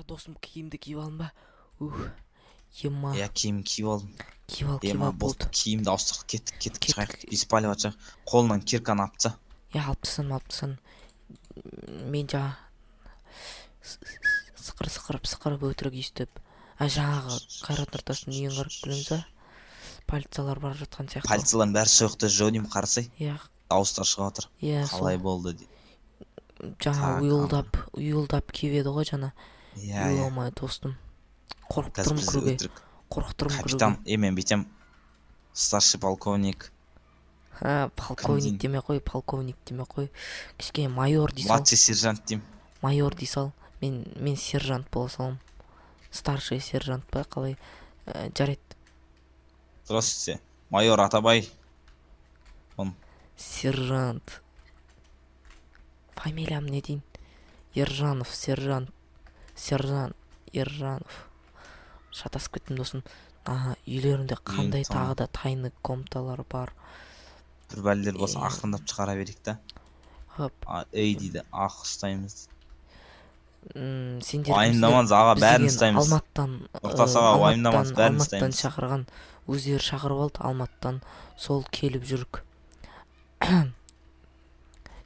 Достым, киімді киіп алдым ба? Ема. Я киім киіп алдым. Киіп ал Болды. болды. Киімді ауыстырып кеттік шығайық. Кеттік. Беспалеватша қолынан кирканы апты. Алып тастадым. Мен жаңа сықырып өтірік естіп. Жаңағы Қайрат Нұртастың үйін қарап білеміз ба? Полициялар бара жатқан сияқты. Полициялардың бәрі соқты жөнім қарасай. Иә. Дауыстар шығып отыр. Қалай болды дейді. Жаңа уйылдап киіп еді ғой жаңа. Уйламай достым. Қорқып тұрмын кіруге. Капитан, мен бүйтем. Старший полковник. Полковник деме қой. Кішкене майор дей сал. Младший сержант дейм. Майор дей сал. Мен сержант бола салам. Старший сержант па қалай? Жарайды. Здравствуйте. Майор Атабай. Сержант. Фамилиям не дейін? Ержанов, сержант. Ержанов. Шатасып кеттім досым. Үйлерінде қандай тағы да тайны комнаталар бар. Бір бәлелер болса ақырындап шығара берейік та. Ей дейді, ақ ұстаймыз. Уайымдамаңыз аға, бәрін ұстаймыз. Алматтан шақырған. Өздері шақырып алды Алматтан. Сол келіп жүрік.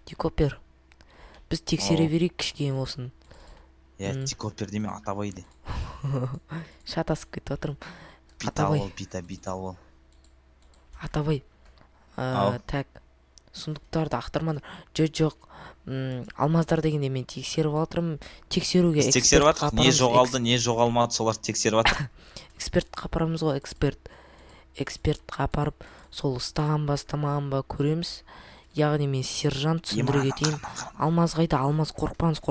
Дикопер. Біз тексере берейік кішкене болсын. Дикопер деме, Атабай де. Шатасып кетіп отырмын. Бит ал. Атабай. Так. Сундықтарды ақтырмадыр. Жоқ. Алмаздар дегенде мен тексеріп отырмын. Тексеруге тексеріп жатыр. Не жоғалды, не жоғалмады, солар тексеріп жатыр. Экспертқа апарамыз ғой, экспертқа апарып, сол ұстаған ба, ұстамаған ба көреміз. Яғни мен сержант түсіндіре кетейін. Алмаз қайда? Алмаз қорықпаңыз.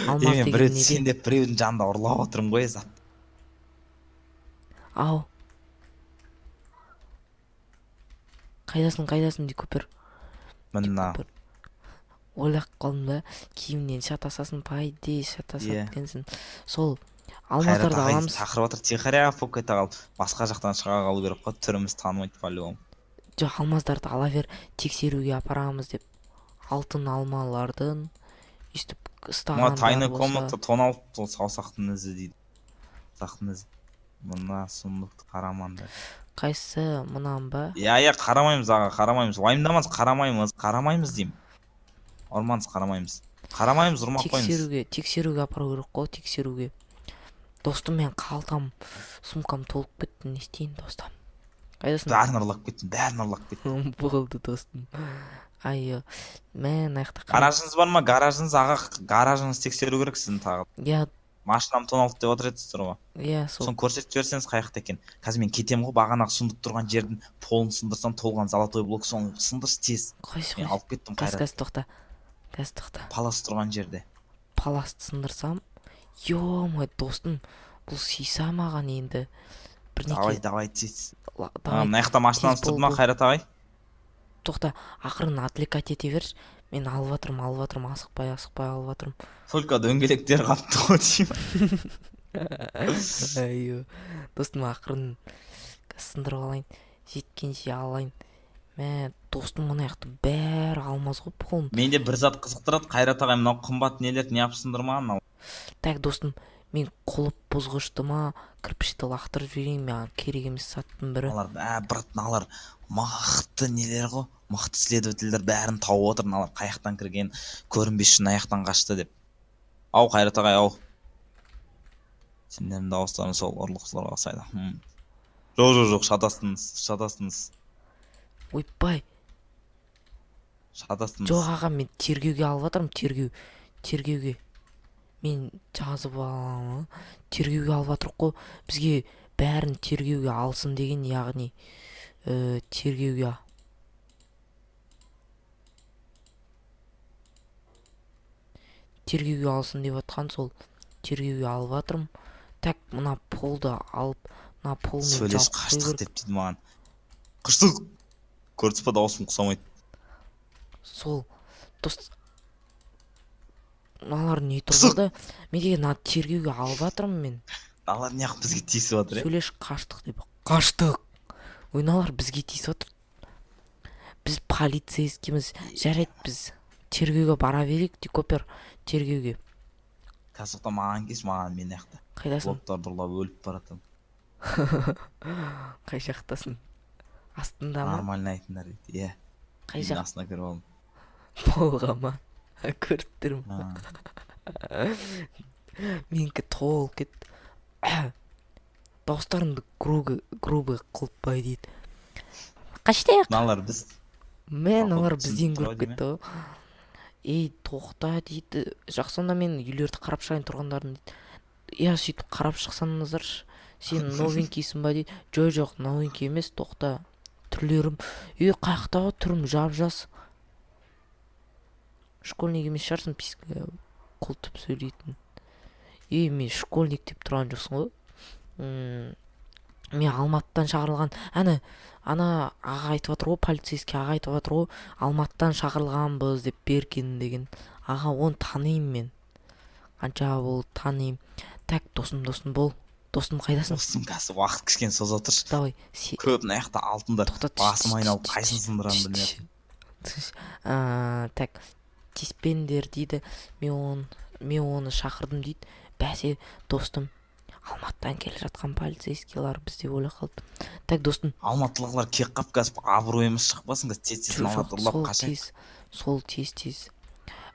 Алмаз деген неде? Сен деп біреудің жанында ұрлап отырмын ғой, зат. Ау. Қайдасың Дикопер? Мына. Ойлақ қалдым да, киімнен шатасасын, шатасып кенсін. Сол алмаздарды аламыз. Тақырып отыр, тихаря болып кете қалып, басқа жақтан шыға қалу керек қой, түріміз танымайды по-любому. Жоқ, алмаздарды ала бер, тексеруге апарамыз деп. Алтын алмалардың үстіп ұстағандар болса. Тайны комната тоналып, сол саусақтың ізі дейді. Саусақтың ізі. Мына сұмдықты қарамаңдар. Қайсы, мұнан ба? Қарамаймыз аға, қарамаймыз. Уайымдамаңыз, қарамаймыз деймін. Орманыз, қарамаймыз, ұрмақ қойыңыз. Тексеруге апару керек қой, тексеруге. Достым, мен қалтам, сумкам толып кетті, не істейін достым? Қайдасың? Бәрін ұрлап кеттім. Болды достым. Мен аяқта... Гаражыңыз бар ма? Гаражыңыз аға, гаражыңыз тексеру керек сіздің тағы. Машинам тоналды деп отыр едіңіздер ғой. Соны көрсетіп жіберсеңіз қаяқта екен. Қазір мен кетем ғой, бағанағы сұндық тұрған жердің полын сындырсам, толған золотой блок, соны сындыршы тез. Мен алып кеттім қайрат. Газ тоқта. Палас тұрған жерде. Паласты сындырсам? Ё-май, достым, бұл сиса маған енді. Давай, тез. Мына жақта машинаны тұрды ма, Қайрат ағай? Тоқта, ақырын отвлекать ете берші. Мен алып жатырмын, асықпай алып жатырмын. Только дөңгелектер қапты ғой деймін. Достым, ақырын сындырып алайын, жеткенше алайын. Достым, мұна яқты бәрі алмаз ғой қолын. Менде бір зат қызықтырады, Қайрат ағай, мынау қымбат нелер не апсындырмаған? Так, достым, мен құлып бұзғышты ма, кірпішті лақтырып жіберейін, мен керек емес саттым бірі. Налар мықты нелер ғой, мықты следовательдер бәрін тауып отыр, налар қаяқтан кірген, көрінбес үшін аяқтан қашты деп. Ау, Қайрат ағай, ау. Сендердің дауыстарын сол ұрлықшыларға ұқсайды. Жоқ, шатастыңыз. Ойпай. Шатастыңыз. Жоқ аға, мен тергеуге алып жатырмын, тергеуге. Мен жазып аламын, тергеуге алып жатырмын қой. Бізге бәрін тергеуге алсын деген, яғни тергеуге алсын деп жатқан, сол тергеуге алып жатырмын. Так, мына полды алып, мына полмен сөйлес қаштық деп дейді маған. Қаштық. Көрдіс па, дауысым құсамайды. Сол, дост, налар не тұрды? Мен деген тергеуге алып жатырмын мен. Налар неғып бізге тиісіп жатыр, сөйлеш, қаштық деп. Қаштық. Налар бізге тиісіп жатыр. Біз полицейскіміз, жарайды, біз тергеуге бара берейік, Дикопер, тергеуге. қазір тоқта маған келші, маған мен жақта Қайдасың? блоктарды ұрлап өліп баратам. Қай жақтасың? Астында ма? Нормально айтыңдар дейді. Иә. Қай Үйдің жақ? астына кіріп алдым. Полға ма? Көріп тұрмын. Менікі тол кет. Достарымды грубый қылып бай дейді. Қаштайық? Мыналар біз. Мен олар бізден көріп кетті ғой. Ей, тоқта дейді. Жақсы, онда мен үйлерді қарап шығайын тұрғандарын дейді. Иә, сөйтіп қарап шықсаңыздаршы. Сен новенькийсің ба дейді. Жоқ, новенький емес, тоқта. Түрлерім. Ей, қаяқтағы түрім жап-жас. Школьник емес шығарсың, писка құлтып сөйлейтін. Ей, мен школьник деп тұрған жоқсың ғой. Мен Алматыдан шақырылған. Ана аға айтып жатыр ғой, полицейский аға айтып жатыр ғой, Алматыдан шақырылғанбыз деп Беркен деген. Аға, оны танимын мен. Қанша болды танимын. Так, досым бол. Досым қайдасың? Досым қазір уақыт кішкене соза отыршы. Давай. Көп мына жақта алтындар. Басым айналып қайсын сындырамын білмеймін. Так, тиіспеңдер дейді. Мен оны шақырдым дейді. Бәсе, достым, Алматыдан келе жатқан полицейскийлар бізде ойлап қалды. Так, достым. Алматылықтар кек қап қазір абыройымыз шықпасын, тез Алматы ұрлап қашайық. Сол тез.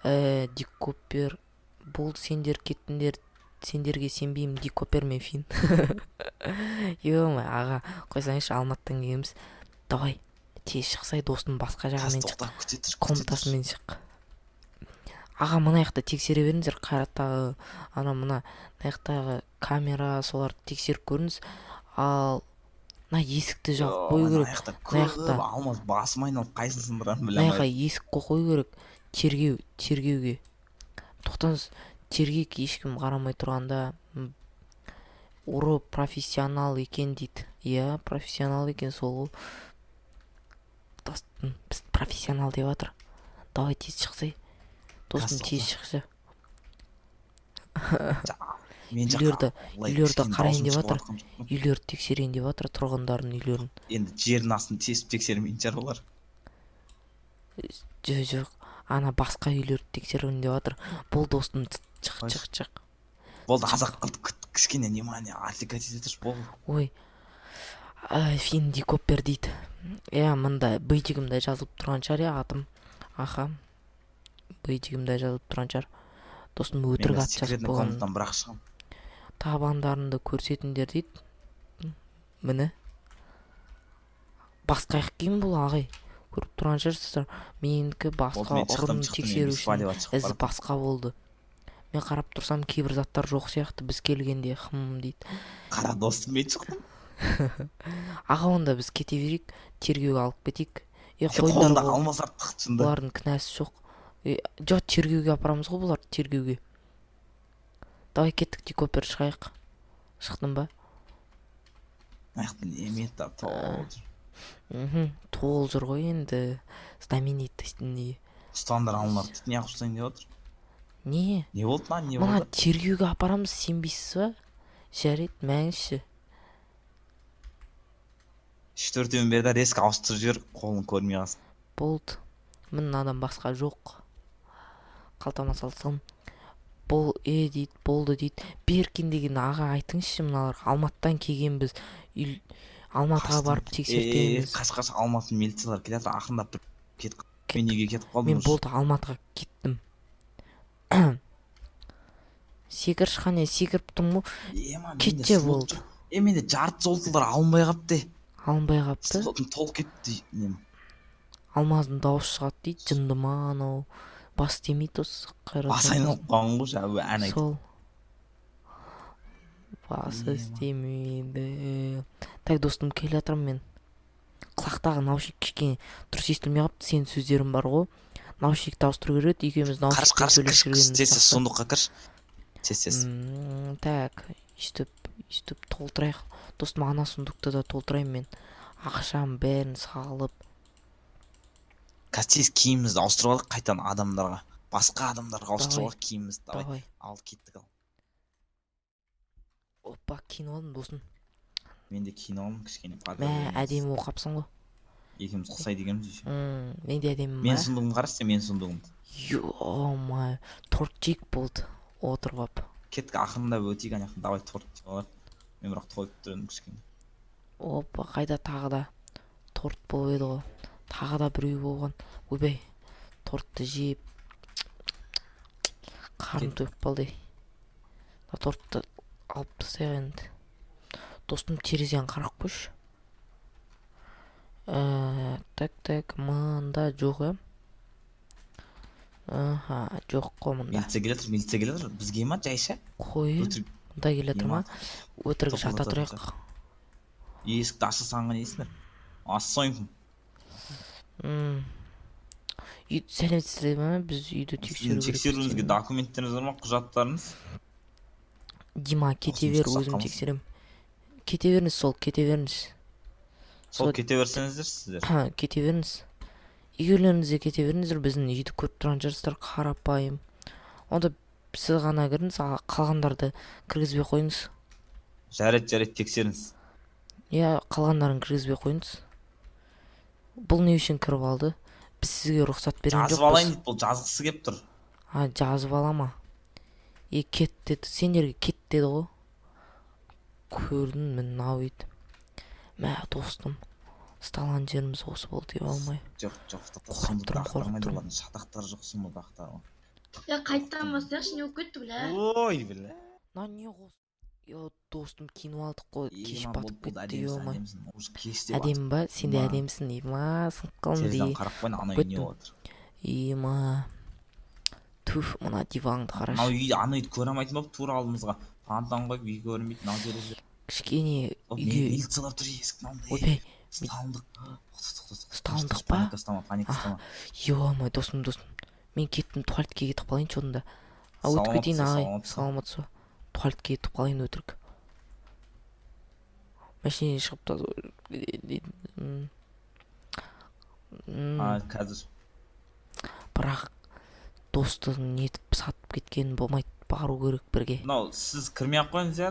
Дикопер болды, сендер кеттіңдер. Сендерге сенбеймін, Дикопер мен Фин. Ема, аға, қойсаңызшы, Алматыдан келеміз. Давай, тез шықсай, достым, басқа жағымен шық. Комнатасымен шық. Аға, мына жақта тексере беріңіздер, қайраттағы, мына жақтағы камера, соларды тексеріп көріңіз. Ал мына есікті жауып қою керек. Мына жақта алмаз басым айналып қайсын сындырамын білемін. Мына жаққа есік қою керек. Тергеуге. Тоқтаңыз, тергек ешкім қарамай тұрғанда ұры профессионал екен дейді. Иә, профессионал екен сол. Достым, біз профессионал деп жатыр. Давай тез шықсай. Достым, тез шықшы. Үйлерді қарайын деп жатыр. Үйлерді тексерейін деп жатыр, тұрғындардың үйлерін. Енді жердің астын тесіп тексермейтін шығар олар. Жоқ, ана басқа үйлерді тексерейін деп жатыр. Бұл достым, шық. Болды, азақ қылды, кішкене внимание, отвлекать ететірші, болды. Ой, Фин Дикопер дейді. Мында бейдігімді жазылып тұрған шығар, атым. Аха, бейдігімді жазылып тұрған шығар. Достым, өтірік ат жазып болған. Комнатан бірақ шығам. Табандарымды көрсетіңдер дейді. Міне. Басқа кейін бұл ағай. Көріп тұрған шығарсыздар. Менікі басқа ұрын тексеру үшін ізі басқа болды. Мен қарап тұрсам, кейбір заттар жоқ сияқты, біз келгенде дейді. Қара достым, мен шықтым. Аға, онда біз кете берейік, тергеуге алып кетейік. Қолында алмас артық шынды. Бұлардың кінәсі жоқ. Жоқ, тергеуге апарамыз ғой бұларды, тергеуге. Давай кеттік, Дикопер, шығайық. Шықтың ба? Аяқтың еметті тол жүр. Тол жүр ғой енді. Знаменитостың не? Ұстандар алынар түт, не ақ ұстайын деп отыр? Не? Не болды ма? Не болды? Мына тергеуге апарамыз, сенбейсіз ба? Жарайды, мәңізші. 3-4 берді реск ауыстырып жібер, қолын көрмей қалсын. Болды. Мін адам басқа жоқ. Қалтама салсам. Дейді, болды дейді. Беркен деген аға айтыңызшы, мыналар Алматыдан келген біз. Алматыға барып тексертеміз. Қаш Алматы милициялар келе жатыр, ақырындап кетіп. Мен неге кетіп қалдым? Мен болды, Алматыға кеттім. Секірші қане, секіріп тұрмын ғой. Кетте болды. Менде жарты жолдылар алынбай қапты. Алынбай қапты? Тол кетті. Алмаздың дауысы шығады дейді, жынды ма анау. Бас демейді осы қайрат. Бас айналып қалған ғой, жаңағы ән айтып. Сол. Басы істемейді. Так, достым, келе жатырмын мен. Құлақтағы наушник кішкене дұрыс естілмей қалыпты, сенің сөздерің бар ғой. Наушникті ауыстыру керек, екеуміз наушникпен сөйлесіп жүргеніміз. Тез сундыққа кірш. Тез. Так, өйстіп толтырайық. Достым, ана сундукты да толтырайын мен. Ақшам бәрін салып. Қазір киімімізді ауыстырып алдық, қайтан адамдарға. Басқа адамдарға ауыстырып алдық киімімізді. Давай. Ал кеттік ал. Опа, киініп алдым, досым. Мен де киініп алдым, кішкене. Мә, әдемі оқапсың ғой. Екеуміз ұқсай дегеніміз еще. Мен де әдемі. Мен сұндығымды қарасың, мен сұндығымды. Йо-май, торт жек болды. Отырып ап. кеттік ақырындап өтейік ана жақта. Давай торт жеп алайық. Мен бірақ тойып тұр едім кішкене. Опа, қайда тағы да торт болып еді ғой. Тағы да біреу болған. Ойбай, тортты жеп қарным тойып қалды. Тортты алып тастайық енді. Достым, терезені қарап қойшы. Так, мында жоқ, жоқ қой мында. Милиция келетір. Бізге ма жайша? Қой, мында келетір ма? Өтірік жата тұрайық. Есікті аша саңға несіңдер? Ассойын. Сәлеметсіздер ме? Біз үйді тексеру керек. Тексеруіңізге документтеріңіз бар ма? Құжаттарыңыз? Дима, кете бер, өзім тексерем. Кете беріңіз, кете беріңіз. Сол кете берсеңіздер сіздер. Кете беріңіз. Үйлеріңізге кете беріңіздер, біздің үйді көріп тұрған жүрсіздер, қарапайым. Онда сіз ғана кіріңіз, қалғандарды кіргізбей қойыңыз. Жарайды, тексеріңіз. Қалғандарын кіргізбей қойыңыз. Бұл не үшін кіріп алды? Біз сізге рұқсат берген жоқпыз. Жазып алайын дейді, бұл жазғысы кеп тұр. Жазып алама. Кет деді, сендерге кет деді ғой. Көрдің, мен нау еді. Мә, достым, сталан жеріміз осы болды деп алмай. Жоқ, қорқып шатақтар жоқ, сұмдақтар ғой. Қайттан бастайықшы, не болып кетті біле? Ой, біле. Не қос? Достым, кино алдық қой, кеш батып кетті, емай. Әдемі ба? Сен де әдемісің, ема, сыңқылым дей. Терезеден қарап қойын, ана үй не отыр. Ема, түф, мына диванды қарашы. Ана үйді көре алмайтын болып, тура алдымызға фонтан қойып, үй көрінбейді, мына терезе. Кішкене үйге... Милициялар тұр, есіктің алдында. Ойбай, сталындық па? Паник ұстама. Ема, достым, мен кеттім, туалетке кетіп қалайын чонында. Өтіп кетейін, ағай, саламатсыз. Туалетке кетіп қалайын өтірік. Машине шығып та... Қазір. Бірақ достығын нетіп сатып кеткенін болмайды, бару керек бірге. Сіз кірмей-ақ қойыңыз я,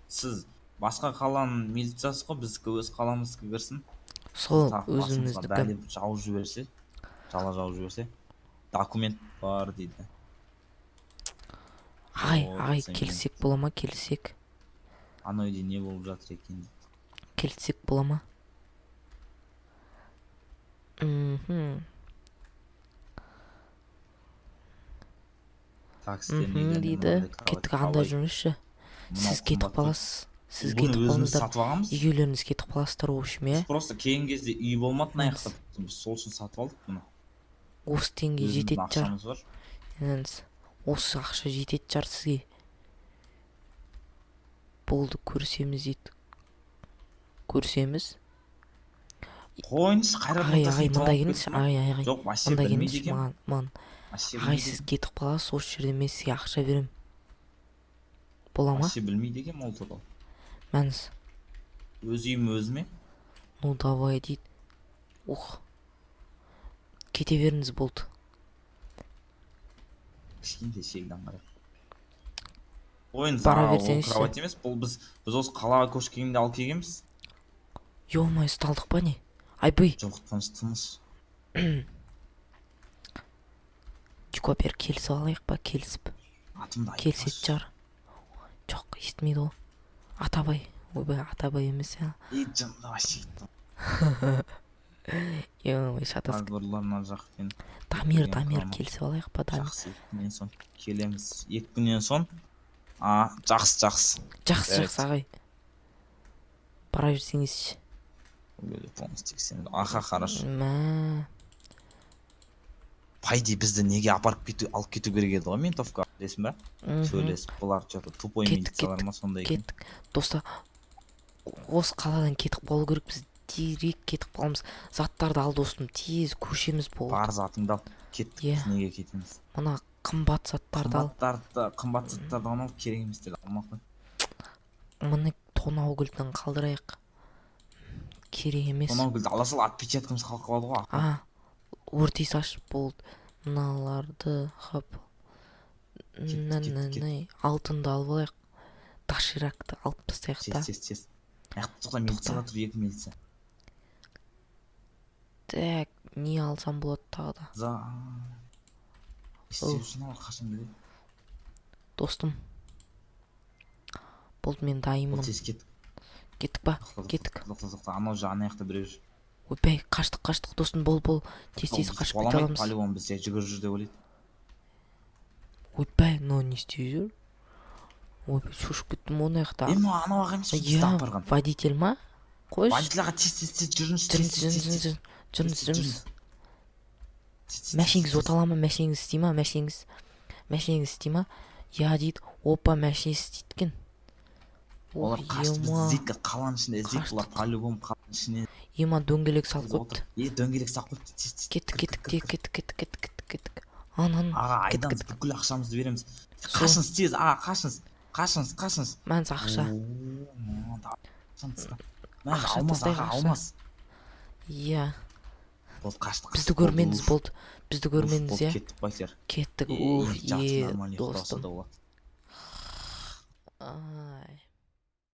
сіз басқа қаланың милициясы ғой, біздікі өз қаламыздікі кірсін. Сол өзіміздікі. Бәле жала жауып жіберсе, документ бар дейді. Ағай, келсек бола ма, келсек? Ана үйде не болып жатыр екен дейді. Келсек бола ма? Дейді, кеттік анда жүрмеші. Сіз кетіп қаласыз. Сіз кетіп қалыңыздар. Үйгейлеріңіз кетіп қаласыздар оғышым, е? Просто кейін кезде үй болмады аяқта. Біз сол үшін сатып алдық бұны. Осы теңге жетет жар. Осы ақша жетет жар сізге. Болды, көрсеміз дейді. Көрсеміз. Қойыңыз, қайрат ағай, мында келіңізші, ағай. Жоқ, вообще білмейді екен. Ағай, сіз кетіп қаласыз, осы жерде мен сізге ақша берем. Бола ма? Вообще білмейді екен ол туралы. Мәніз. Өз үйім өзіме? Давай дейді. Кете беріңіз болды. Кішкенде шегден қарай. Ойын бара берсеңізші. Ол кровать емес, бұл біз осы қалаға көшкенде алып келгенбіз. Ё-май, ұсталдық па не? Айбый. Жоқ, тыныш. Бер келісіп алайық па, келісіп. Атымды айтпашы. Келсет жар. Жоқ, естімейді ғой. Атабай. Ойбай, Атабай емес я. Жында вообще кетті. Ё-май, шатасың. Альборларынан жақпен. Дамир, келісіп алайық па, Дамир. Жақсы, 2 күннен соң келеміз. 2 күннен соң. Жақсы. Жақсы, ағай. Бара берсеңізші. Полностью тексереміз. Аха, хорошо. Мә. Пайди бізді неге алып кету керек еді ғой, ментовка. Білесің ба? Сөйлесіп, бұлар что-то тупой милициялар ма сондай екен. Кеттік. Доста, осы қаладан кетіп қалу керек, біз директ кетіп қаламыз. Заттарды ал, достым, тез көшеміз болды. Бар затыңды ал, кеттік, біз неге кетеміз. Мына қымбат заттарды ал. Қымбат заттарды анау керек емес деді, алмақ қой. Мына тонаугүлден қалдырайық. Керек емес. Тонаугүлді ала сал, отпечаткамыз қалып қалады ғой. Өртей саш болды. Мыналарды қап. Алтынды алып алайық. Доширакты алып тастайық та. Сес. Тоқта, милицияға тұр, 2 милиция. Так, не алсам болады тағы да. Істеушін ал, қашан келеді? Достым, болды мен дайынмын. тез кеттік. Кеттік па? Кеттік. Тоқта, анау жағына жақта біреу жүр. Ойбай, қаштық достым, бол. Тез қашып кете аламыз. По-любому біз жүгіріп жүр деп ойлайды. Ойбай, но не істеп жүр? Ойбай, шошып кеттім оны аяқта. Анау аға емес, бізді алып барған. Водитель ма? Қойшы. Водитель аға тез Жүріңіз. Мәшинеңіз отала ма? Мәшинеңіз істей ма? Мәшинеңіз істей ма? Я дейді, опа, мәшинесі істейді екен. Олар қашты бізді іздейді, қаланың ішінде іздейді, олар по-любому қаланың ішіне. Ема дөңгелек салып қойыпты. Дөңгелек салып қойыпты, тез. Кеттік. Аға, айдамыз, бүкіл ақшамызды береміз. Қашыңыз тез, аға, қашыңыз. Мәніз ақша. Алмас, аға, алмас. Иә. Болды, қаштық. Бізді көрмеңіз, болды. Бізді көрмеңіз, иә. Кеттік, байтер. Кеттік, достым.